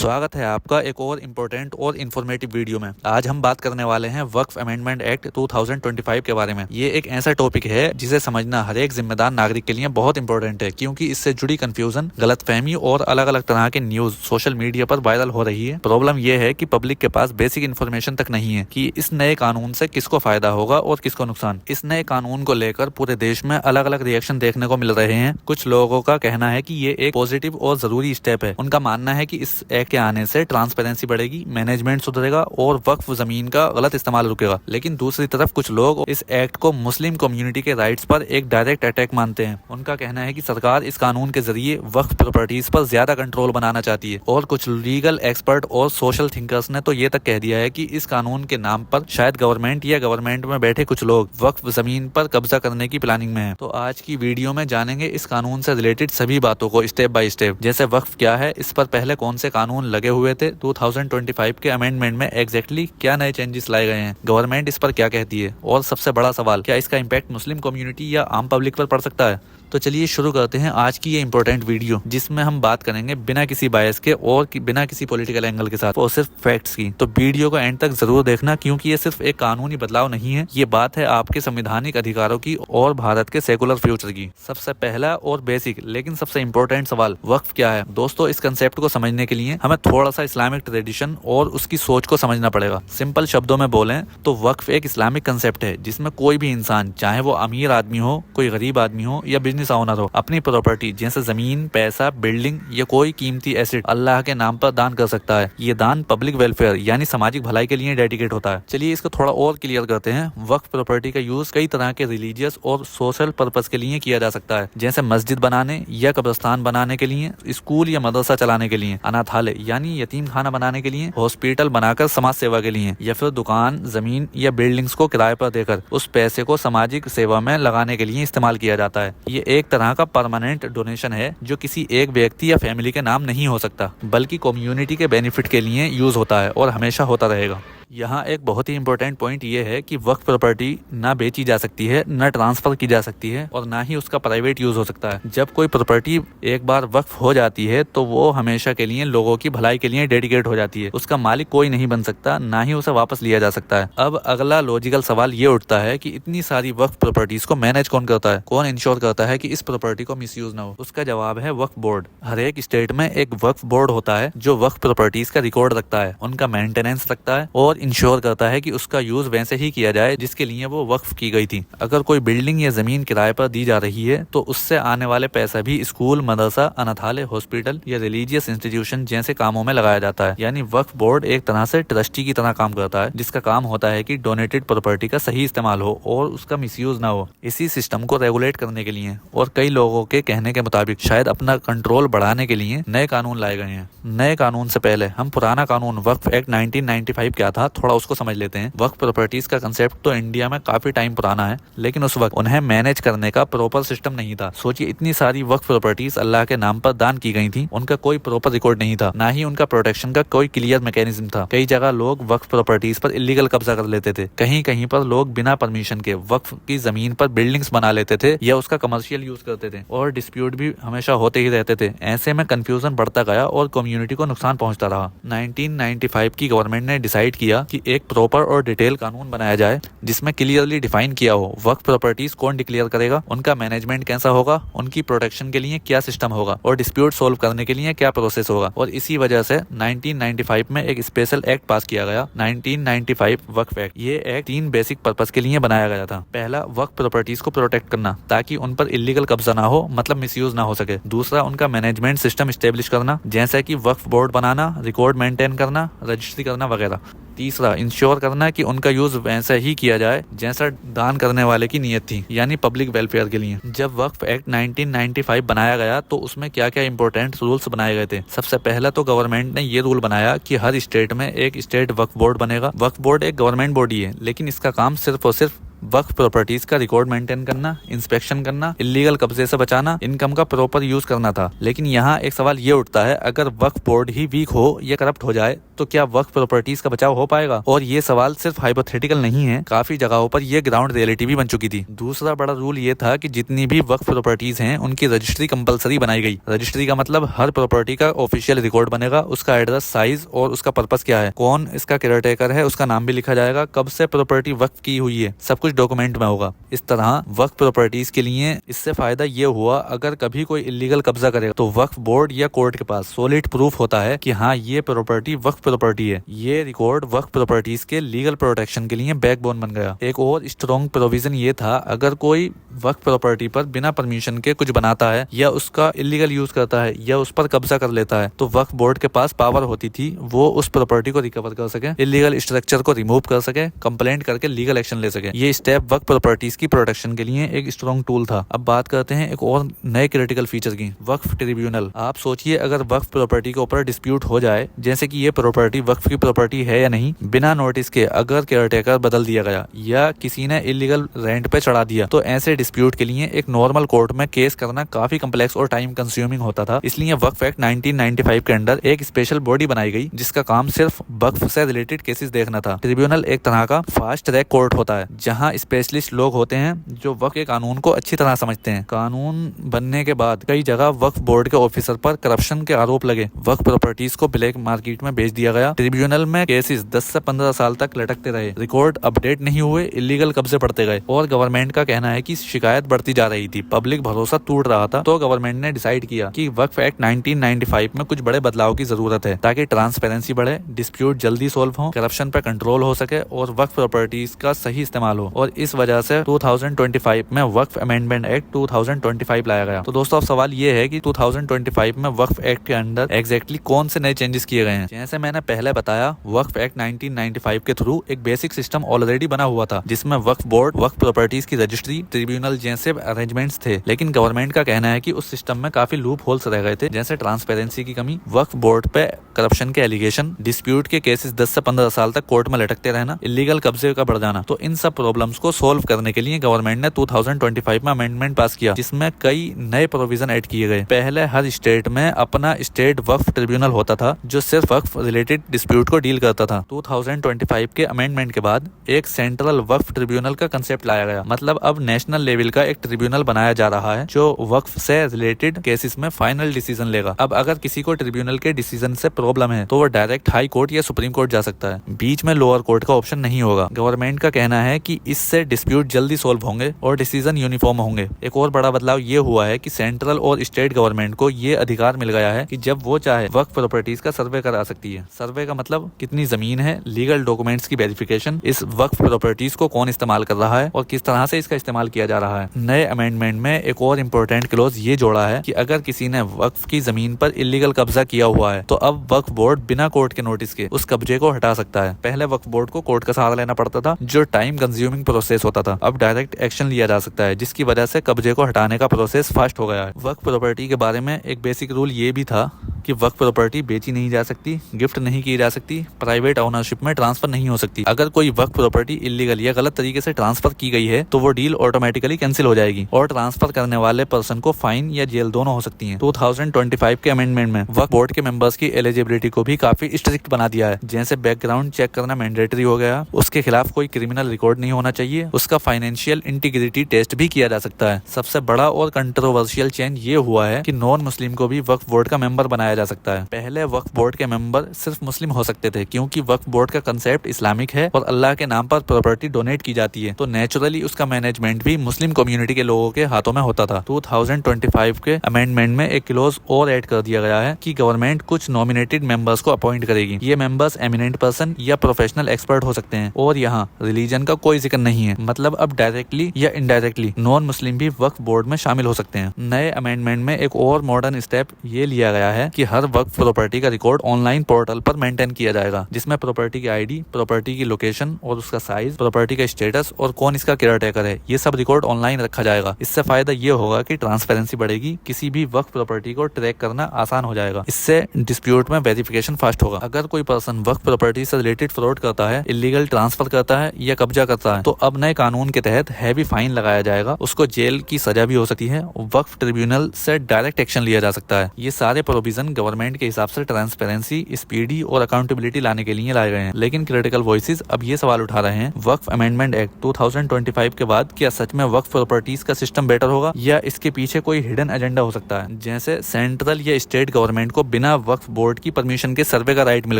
स्वागत है आपका एक और इम्पोर्टेंट और इन्फॉर्मेटिव वीडियो में। आज हम बात करने वाले हैं वक्फ अमेंडमेंट एक्ट 2025 के बारे में। ये एक ऐसा टॉपिक है जिसे समझना हर एक जिम्मेदार नागरिक के लिए बहुत इंपॉर्टेंट है, क्योंकि इससे जुड़ी कंफ्यूजन, गलतफहमी और अलग अलग तरह के न्यूज सोशल मीडिया पर वायरल हो रही है। प्रॉब्लम यह है कि पब्लिक के पास बेसिक इन्फॉर्मेशन तक नहीं है कि इस नए कानून से किसको फायदा होगा और किसको नुकसान। इस नए कानून को लेकर पूरे देश में अलग अलग रिएक्शन देखने को मिल रहे हैं। कुछ लोगों का कहना है कि ये एक पॉजिटिव और जरूरी स्टेप है। उनका मानना है कि इस एक्ट के आने से ट्रांसपेरेंसी बढ़ेगी, मैनेजमेंट सुधरेगा और वक्फ जमीन का गलत इस्तेमाल रुकेगा। लेकिन दूसरी तरफ कुछ लोग इस एक्ट को मुस्लिम कम्युनिटी के राइट्स पर एक डायरेक्ट अटैक मानते हैं। उनका कहना है कि सरकार इस कानून के जरिए वक्फ प्रॉपर्टीज पर ज्यादा कंट्रोल बनाना चाहती है। और कुछ लीगल एक्सपर्ट और सोशल थिंकर्स ने तो ये तक कह दिया है कि इस कानून के नाम पर शायद गवर्नमेंट या गवर्नमेंट में बैठे कुछ लोग वक्फ जमीन पर कब्जा करने की प्लानिंग में है। तो आज की वीडियो में जानेंगे इस कानून से रिलेटेड सभी बातों को स्टेप बाय स्टेप। जैसे वक्फ क्या है, इस पर पहले कौन से कानून लगे हुए थे, 2025 के अमेंडमेंट में एग्जैक्टली क्या नए चेंजेस लाए गए हैं, गवर्नमेंट इस पर क्या कहती है, और सबसे बड़ा सवाल, क्या इसका इम्पैक्ट मुस्लिम कम्युनिटी या आम पब्लिक पर पड़ सकता है। तो चलिए शुरू करते हैं आज की ये इंपॉर्टेंट वीडियो, जिसमें हम बात करेंगे बिना किसी बायस के और बिना किसी पॉलिटिकल एंगल के साथ और सिर्फ फैक्ट्स की। तो वीडियो को एंड तक जरूर देखना, क्योंकि ये सिर्फ एक कानूनी बदलाव नहीं है, ये बात है आपके संवैधानिक अधिकारों की और भारत के सेकुलर फ्यूचर की। सबसे पहला और बेसिक लेकिन सबसे इम्पोर्टेंट सवाल, वक्फ क्या है। दोस्तों, इस कंसेप्ट को समझने के लिए हमें थोड़ा सा इस्लामिक ट्रेडिशन और उसकी सोच को समझना पड़ेगा। सिंपल शब्दों में बोलें तो वक्फ एक इस्लामिक कंसेप्ट है जिसमें कोई भी इंसान, चाहे वो अमीर आदमी हो, कोई गरीब आदमी हो या बिजनेस ओनर हो, अपनी प्रॉपर्टी जैसे जमीन, पैसा, बिल्डिंग या कोई कीमती एसेट अल्लाह के नाम पर दान कर सकता है। ये दान पब्लिक वेलफेयर यानी सामाजिक भलाई के लिए डेडिकेट होता है। चलिए इसको थोड़ा और क्लियर करते हैं। वक्फ प्रॉपर्टी का यूज कई तरह के रिलीजियस और सोशल पर्पस के लिए किया जा सकता है, जैसे मस्जिद बनाने या कब्रिस्तान बनाने के लिए, स्कूल या मदरसा चलाने के लिए, अनाथालय यानी यतीम खाना बनाने के लिए, हॉस्पिटल बनाकर समाज सेवा के लिए, या फिर दुकान, जमीन या बिल्डिंग्स को किराए पर देकर उस पैसे को सामाजिक सेवा में लगाने के लिए इस्तेमाल किया जाता है। ये एक तरह का परमानेंट डोनेशन है जो किसी एक व्यक्ति या फैमिली के नाम नहीं हो सकता, बल्कि कम्युनिटी के बेनिफिट के लिए यूज होता है और हमेशा होता रहेगा। यहाँ एक बहुत ही इंपॉर्टेंट पॉइंट ये है कि वक्फ प्रॉपर्टी ना बेची जा सकती है, ना ट्रांसफर की जा सकती है और ना ही उसका प्राइवेट यूज हो सकता है। जब कोई प्रॉपर्टी एक बार वक्फ हो जाती है तो वो हमेशा के लिए लोगों की भलाई के लिए डेडिकेट हो जाती है। उसका मालिक कोई नहीं बन सकता, ना ही उसे वापस लिया जा सकता है। अब अगला लॉजिकल सवाल ये उठता है कि इतनी सारी वक्फ प्रॉपर्टीज को मैनेज कौन करता है, कौन इंश्योर करता है कि इस प्रॉपर्टी को मिसयूज ना हो। उसका जवाब है वक्फ बोर्ड। हर एक स्टेट में एक वक्फ बोर्ड होता है जो वक्फ प्रॉपर्टीज का रिकॉर्ड रखता है, उनका मेंटेनेंस रखता है और इंश्योर करता है कि उसका यूज वैसे ही किया जाए जिसके लिए वो वक्फ की गई थी। अगर कोई बिल्डिंग या जमीन किराए पर दी जा रही है तो उससे आने वाले पैसा भी स्कूल, मदरसा, अनाथालय, हॉस्पिटल या रिलीजियस इंस्टीट्यूशन जैसे कामों में लगाया जाता है। यानी वक्फ बोर्ड एक तरह से ट्रस्टी की तरह काम करता है, जिसका काम होता है कि डोनेटेड प्रॉपर्टी का सही इस्तेमाल हो और उसका मिसयूज ना हो। इसी सिस्टम को रेगुलेट करने के लिए और कई लोगों के कहने के मुताबिक शायद अपना कंट्रोल बढ़ाने के लिए नए कानून लाए गए हैं। नए कानून से पहले हम पुराना कानून वक्फ एक्ट 1995 क्या था थोड़ा उसको समझ लेते हैं। वक्फ प्रॉपर्टीज का कंसेप्ट तो इंडिया में काफी टाइम पुराना है, लेकिन उस वक्त उन्हें मैनेज करने का प्रॉपर सिस्टम नहीं था। सोचिए, इतनी सारी वक्फ प्रॉपर्टीज अल्लाह के नाम पर दान की गई थी, उनका कोई प्रॉपर रिकॉर्ड नहीं था, ना ही उनका प्रोटेक्शन का कोई क्लियर मैकेनिज्म था। कई जगह लोग वक्फ प्रॉपर्टीज पर इलीगल कब्जा कर लेते थे। कहीं कहीं पर लोग बिना परमिशन के वक्फ की जमीन पर बिल्डिंग्स बना लेते थे या उसका कमर्शियल यूज करते थे, और डिस्प्यूट भी हमेशा होते ही रहते थे। ऐसे में कंफ्यूजन बढ़ता गया और कम्युनिटी को नुकसान पहुंचता रहा। 1995 की गवर्नमेंट ने डिसाइड किया कि एक प्रॉपर और डिटेल कानून बनाया जाए जिसमें क्लियरली डिफाइन किया हो वक्फ प्रॉपर्टीज कौन डिक्लेयर करेगा, उनका मैनेजमेंट कैसा होगा, उनकी प्रोटेक्शन के लिए क्या सिस्टम होगा और डिस्प्यूट सोल्व करने के लिए क्या प्रोसेस होगा। और इसी वजह से 1995 में एक स्पेशल एक्ट पास किया गया, 1995 वक्फ एक्ट। ये एक्ट 3 बेसिक पर्पस के लिए बनाया गया था। पहला, वक्फ प्रॉपर्टीज को प्रोटेक्ट करना ताकि उन पर इलीगल कब्जा ना हो, मतलब मिसयूज ना हो सके। दूसरा, उनका मैनेजमेंट सिस्टम स्टेब्लिश करना, जैसे कि वक्फ बोर्ड बनाना, रिकॉर्ड मेंटेन करना, रजिस्ट्री करना वगैरह। तीसरा, इंश्योर करना कि उनका यूज वैसा ही किया जाए जैसा दान करने वाले की नीयत थी, यानी पब्लिक वेलफेयर के लिए। जब वक्फ एक्ट 1995 बनाया गया तो उसमें क्या क्या इंपॉर्टेंट रूल्स बनाए गए थे। सबसे पहला तो गवर्नमेंट ने ये रूल बनाया कि हर स्टेट में एक स्टेट वक्फ बोर्ड बनेगा। वक्फ बोर्ड एक गवर्नमेंट बॉडी है, लेकिन इसका काम सिर्फ और सिर्फ वक्फ प्रॉपर्टीज का रिकॉर्ड मेंटेन करना, इंस्पेक्शन करना, इलीगल कब्जे से बचाना, इनकम का प्रॉपर यूज करना था। लेकिन यहाँ एक सवाल ये उठता है, अगर वक्फ बोर्ड ही वीक हो या करप्ट हो जाए तो क्या वक्फ प्रॉपर्टीज का बचाव हो पाएगा? और ये सवाल सिर्फ हाइपोथेटिकल नहीं है, काफी जगहों पर ये ग्राउंड रियलिटी भी बन चुकी थी। दूसरा बड़ा रूल ये था कि जितनी भी वक्फ प्रॉपर्टीज हैं उनकी रजिस्ट्री कंपलसरी बनाई गई। रजिस्ट्री का मतलब हर प्रॉपर्टी का ऑफिशियल रिकॉर्ड बनेगा, उसका एड्रेस, साइज और उसका पर्पस क्या है, कौन इसका केयरटेकर है, उसका नाम भी लिखा जाएगा, कब से प्रॉपर्टी वक्फ की हुई है, सब कुछ डॉक्यूमेंट में होगा। इस तरह वक्फ प्रॉपर्टीज के लिए इससे फायदा ये हुआ, अगर कभी कोई इलीगल कब्जा करेगा तो वक्फ बोर्ड या कोर्ट के पास सॉलिड प्रूफ होता है कि हाँ ये प्रॉपर्टी वक्फ प्रॉपर्टी है। ये रिकॉर्ड वक्फ प्रॉपर्टीज के लीगल प्रोटेक्शन के लिए बैकबोन बन गया। एक और स्ट्रॉन्ग प्रोविजन ये था, अगर कोई वक्फ प्रॉपर्टी पर बिना परमिशन के कुछ बनाता है या उसका इलीगल यूज करता है या उस पर कब्जा कर लेता है तो वक्फ बोर्ड के पास पावर होती थी वो उस प्रॉपर्टी को रिकवर कर सके, इलीगल स्ट्रक्चर को रिमूव कर सके, कंप्लेंट करके लीगल एक्शन ले सके। ये स्टेप वक्फ प्रॉपर्टीज की प्रोटेक्शन के लिए एक स्ट्रॉन्ग टूल था। अब बात करते हैं एक और नए क्रिटिकल फीचर की, वक्फ ट्रिब्यूनल। आप सोचिए, अगर वक्फ प्रॉपर्टी के ऊपर डिस्प्यूट हो जाए, जैसे कि ये प्रॉपर्टी वक्फ की प्रॉपर्टी है या नहीं, बिना नोटिस के अगर केयरटेकर बदल दिया गया या किसी ने इलीगल रेंट पे चढ़ा दिया, तो ऐसे डिस्प्यूट के लिए एक नॉर्मल कोर्ट में केस करना काफी कम्प्लेक्स और टाइम कंज्यूमिंग होता था। इसलिए वक्फ एक्ट 1995 के अंदर एक स्पेशल बॉडी बनाई गई जिसका काम सिर्फ वक्फ से रिलेटेड केसेस देखना था। ट्रिब्यूनल एक तरह का फास्ट ट्रैक कोर्ट होता है जहां स्पेशलिस्ट लोग होते हैं जो वक्फ के कानून को अच्छी तरह समझते हैं। कानून बनने के बाद कई जगह वक्फ बोर्ड के ऑफिसर पर करप्शन के आरोप लगे, वक्फ प्रॉपर्टीज को ब्लैक मार्केट में बेच दिया गया। ट्रिब्यूनल में केसेस 10 से 15 साल तक लटकते रहे, रिकॉर्ड अपडेट नहीं हुए, इलीगल कब्जे बढ़ते गए और गवर्नमेंट का कहना है कि शिकायत बढ़ती जा रही थी, पब्लिक भरोसा टूट रहा था। तो गवर्नमेंट ने डिसाइड किया कि वक्फ एक्ट 1995 में कुछ बड़े बदलाव की जरूरत है ताकि ट्रांसपेरेंसी बढ़े, डिस्प्यूट जल्दी सोल्व हो, करप्शन पर कंट्रोल हो सके और वक्फ प्रॉपर्टीज का सही इस्तेमाल हो। और इस वजह से 2025 में वक्फ अमेंडमेंट एक्ट 2025 लाया गया। तो दोस्तों अब सवाल ये है कि 2025 में वक्फ एक्ट के अंदर एग्जैक्टली कौन से नए चेंजेस किए गए हैं? जैसे मैंने पहले बताया, वक्फ एक्ट 1995 के थ्रू एक बेसिक सिस्टम ऑलरेडी बना हुआ था जिसमें वक्फ बोर्ड, वक्फ प्रॉपर्टीज की रजिस्ट्री, ट्रिब्यूनल जैसे अरेंजमेंट्स थे। लेकिन गवर्नमेंट का कहना है कि उस सिस्टम में काफी लूप होल्स रह गए थे, जैसे ट्रांसपेरेंसी की कमी, वक्फ बोर्ड पे करप्शन के एलिगेशन, डिस्प्यूट के केसेस 10 से 15 साल तक कोर्ट में लटकते रहना, इलीगल कब्जे का बढ़ जाना। तो इन सब प्रॉब्लम्स को सोल्व करने के लिए गवर्नमेंट ने 2025 में अमेंडमेंट पास किया जिसमें कई नए प्रोविजन ऐड किए गए। पहले हर स्टेट में अपना स्टेट वक्फ ट्रिब्यूनल होता था जो सिर्फ वक्फ रिलेटेड डिस्प्यूट को डील करता था। 2025 के अमेंडमेंट के बाद एक सेंट्रल वक्फ ट्रिब्यूनल का कंसेप्ट लाया गया, मतलब अब नेशनल लेवल का एक ट्रिब्यूनल बनाया जा रहा है जो वक्फ से रिलेटेड केसेस में फाइनल डिसीजन लेगा। अब अगर किसी को ट्रिब्यूनल के डिसीजन से प्रॉब्लम है तो वो डायरेक्ट हाई कोर्ट या सुप्रीम कोर्ट जा सकता है, बीच में लोअर कोर्ट का ऑप्शन नहीं होगा। गवर्नमेंट का कहना है कि इससे डिस्प्यूट जल्दी सोल्व होंगे और डिसीजन यूनिफॉर्म होंगे। एक और बड़ा बदलाव ये हुआ है कि सेंट्रल और स्टेट गवर्नमेंट को ये अधिकार मिल गया है कि जब वो चाहे वक्फ प्रॉपर्टीज का सर्वे करा सकती है। सर्वे का मतलब कितनी जमीन है, लीगल डॉक्यूमेंट्स की वेरिफिकेशन, इस वक्फ प्रॉपर्टीज को कौन इस्तेमाल कर रहा है और किस तरह से इसका इस्तेमाल किया जा रहा है। नए अमेंडमेंट में एक और इम्पोर्टेंट क्लॉज ये जोड़ा है कि अगर किसी ने वक्फ की जमीन पर इलीगल कब्जा किया हुआ है तो अब वक्फ बोर्ड बिना कोर्ट के नोटिस के उस कब्जे को हटा सकता है। पहले वक्फ बोर्ड को कोर्ट का सहारा लेना पड़ता था जो टाइम कंज्यूमिंग प्रोसेस होता था, अब डायरेक्ट एक्शन लिया जा सकता है जिसकी वजह से कब्जे को हटाने का प्रोसेस फास्ट हो गया है। वक्फ प्रॉपर्टी के बारे में एक बेसिक रूल ये भी था कि वक्फ प्रॉपर्टी बेची नहीं जा सकती, गिफ्ट नहीं की जा सकती, प्राइवेट ओनरशिप में ट्रांसफर नहीं हो सकती। अगर कोई वक्फ प्रॉपर्टी इलीगल या गलत तरीके से ट्रांसफर की गई है तो वो डील ऑटोमेटिकली कैंसिल हो जाएगी और ट्रांसफर करने वाले पर्सन को फाइन या जेल दोनों हो सकती है। 2025 के अमेंडमेंट में वक्फ बोर्ड के मेंबर्स की एलिजिबिलिटी को भी काफी स्ट्रिक्ट बना दिया है, जैसे बैकग्राउंड चेक करना मैंडेटरी हो गया, उसके खिलाफ कोई क्रिमिनल रिकॉर्ड नहीं होना चाहिए, उसका फाइनेंशियल इंटीग्रिटी टेस्ट भी किया जा सकता है। सबसे बड़ा और कंट्रोवर्शियल चेंज ये हुआ है कि नॉन मुस्लिम को भी वक्फ बोर्ड का मेंबर बनाया जा सकता है। पहले वक्फ बोर्ड के मेंबर सिर्फ मुस्लिम हो सकते थे क्योंकि वक्फ बोर्ड का कंसेप्ट इस्लामिक है और अल्लाह के नाम पर प्रॉपर्टी डोनेट की जाती है, तो नेचुरली उसका मैनेजमेंट भी मुस्लिम कम्युनिटी के लोगों के हाथों में होता था। 2025 के अमेंडमेंट में एक क्लॉज और ऐड कर दिया गया है कि गवर्नमेंट कुछ नॉमिनेटेड मेंबर्स को अपॉइंट करेगी। ये मेंबर्स एमिनेंट पर्सन या प्रोफेशनल एक्सपर्ट हो सकते हैं और यहाँ रिलीजन का कोई जिक्र नहीं है, मतलब अब डायरेक्टली या इनडायरेक्टली नॉन मुस्लिम भी वक्फ बोर्ड में शामिल हो सकते हैं। नए अमेंडमेंट में एक और मॉडर्न स्टेप ये लिया गया है कि हर वक्फ प्रॉपर्टी का रिकॉर्ड ऑनलाइन पोर्टल पर मेंटेन किया जाएगा जिसमें प्रॉपर्टी की आईडी, प्रॉपर्टी की लोकेशन और उसका साइज, प्रॉपर्टी का स्टेटस और कौन इसका केयरटेकर है, ये सब रिकॉर्ड ऑनलाइन रखा जाएगा। इससे फायदा ये होगा कि ट्रांसपेरेंसी बढ़ेगी, किसी भी वक्फ प्रॉपर्टी को ट्रैक करना आसान हो जाएगा। इससे डिस्प्यूट में वेरिफिकेशन फास्ट होगा। अगर कोई पर्सन वक्फ प्रॉपर्टी से रिलेटेड फ्रॉड करता है, इलीगल ट्रांसफर करता है या कब्जा करता है तो तो अब नए कानून के तहत हैवी फाइन लगाया जाएगा, उसको जेल की सजा भी हो सकती है, वक्फ ट्रिब्यूनल से डायरेक्ट एक्शन लिया जा सकता है। ये सारे प्रोविजन गवर्नमेंट के हिसाब से ट्रांसपेरेंसी, स्पीडी और अकाउंटेबिलिटी लाने के लिए लाए गए हैं। लेकिन क्रिटिकल वॉइसेस अब ये सवाल उठा रहे हैं, वक्फ अमेंडमेंट एक्ट 2025 के बाद क्या सच में वक्फ प्रॉपर्टीज का सिस्टम बेटर होगा या इसके पीछे कोई हिडन एजेंडा हो सकता है, जैसे सेंट्रल या स्टेट गवर्नमेंट को बिना वक्फ बोर्ड की परमिशन के सर्वे का राइट मिल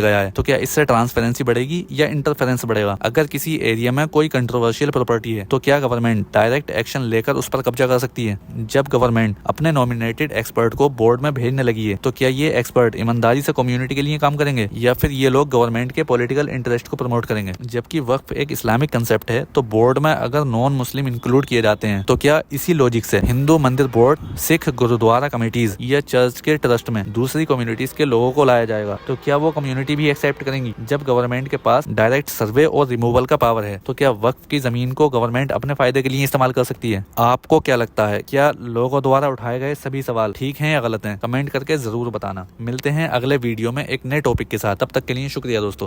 गया है। तो क्या इससे ट्रांसपेरेंसी बढ़ेगी या इंटरफेरेंस बढ़ेगा? अगर किसी एरिया में कोई कंट्रोवर्शियल प्रॉपर्टी है तो क्या गवर्नमेंट डायरेक्ट एक्शन लेकर उस पर कब्जा कर सकती है? जब गवर्नमेंट अपने नॉमिनेटेड एक्सपर्ट को बोर्ड में भेजने लगी है तो क्या ये एक्सपर्ट ईमानदारी से कम्युनिटी के लिए काम करेंगे या फिर ये लोग गवर्नमेंट के पॉलिटिकल इंटरेस्ट को प्रमोट करेंगे? जबकि वक्फ एक इस्लामिक कंसेप्ट है तो बोर्ड में अगर नॉन मुस्लिम इंक्लूड किए जाते हैं तो क्या इसी लॉजिक से हिंदू मंदिर बोर्ड, सिख गुरुद्वारा कमेटीज या चर्च के ट्रस्ट में दूसरी कम्युनिटीज के लोगों को लाया जाएगा तो क्या वो कम्युनिटी भी एक्सेप्ट करेंगी? जब गवर्नमेंट के पास डायरेक्ट सर्वे और रिमूवल का पावर है तो क्या वक्फ की जमीन को गवर्नमेंट अपने फायदे के लिए इस्तेमाल कर सकती है? आपको क्या लगता है, क्या लोगों द्वारा उठाए गए सभी सवाल ठीक हैं या गलत हैं? कमेंट करके जरूर बताना। मिलते हैं अगले वीडियो में एक नए टॉपिक के साथ, तब तक के लिए शुक्रिया दोस्तों।